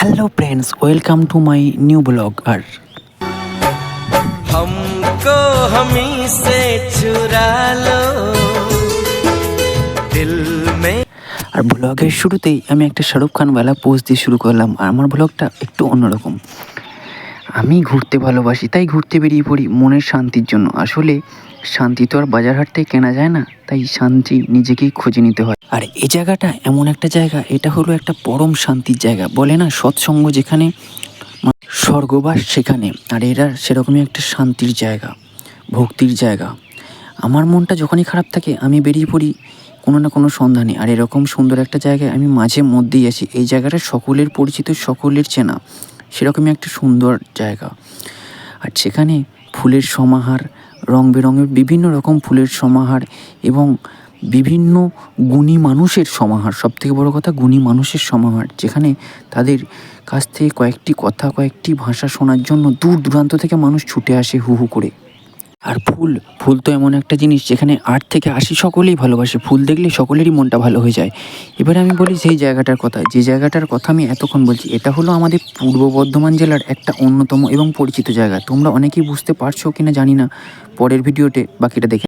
Hello friends, welcome to my new blog. और हमको हमी से चुरा लो दिल में। আর ব্লগের শুরুতেই আমি একটা শাহরুখ খানওয়ালা পোজ দিয়ে শুরু করলাম। আর আমার ব্লগটা একটু অন্যরকম। আমি ঘুরতে ভালোবাসি, তাই ঘুরতে বেরিয়ে পড়ি মনের শান্তির জন্য। আসলে শান্তি তো আর বাজার হাট থেকে কেনা যায় না, তাই শান্তি নিজেকেই খুঁজে নিতে হয়। আর এই জায়গাটা এমন একটা জায়গা, এটা হলো একটা পরম শান্তির জায়গা। বলে না, সৎসঙ্গ যেখানে স্বর্গবাস সেখানে। আর এরা সেরকমই একটা শান্তির জায়গা, ভক্তির জায়গা। আমার মনটা যখনই খারাপ থাকে আমি বেরিয়ে পড়ি কোনো না কোনো সন্ধানে। আর এরকম সুন্দর একটা জায়গায় আমি মাঝে মধ্যেই আসি। এই জায়গাটা সকলের পরিচিত, সকলের চেনা, সেরকমই একটা সুন্দর জায়গা। আর সেখানে ফুলের সমাহার, রং বেরঙের বিভিন্ন রকম ফুলের সমাহার এবং বিভিন্ন গুণী মানুষের সমাহার। সবথেকে বড় কথা, গুণী মানুষের সমাহার, যেখানে তাদের কাছ থেকে কয়েকটি কথা, কয়েকটি ভাষা শোনার জন্য দূর দূরান্ত থেকে মানুষ ছুটে আসে হু হু করে। আর ফুল তো এমন একটা জিনিস যেখানে 8 থেকে 80 সকলেই ভালোবাসে। ফুল দেখলে সকলেরই মনটা ভালো হয়ে যায়। এবারে আমি বলি সেই জায়গাটার কথা, যে জায়গাটার কথা আমি এতক্ষণ বলছি। এটা হলো আমাদের পূর্ব বর্ধমান জেলার একটা অন্যতম এবং পরিচিত জায়গা। তোমরা অনেকেই বুঝতে পারছো কিনা জানি না, পরের ভিডিওতে বাকিটা দেখে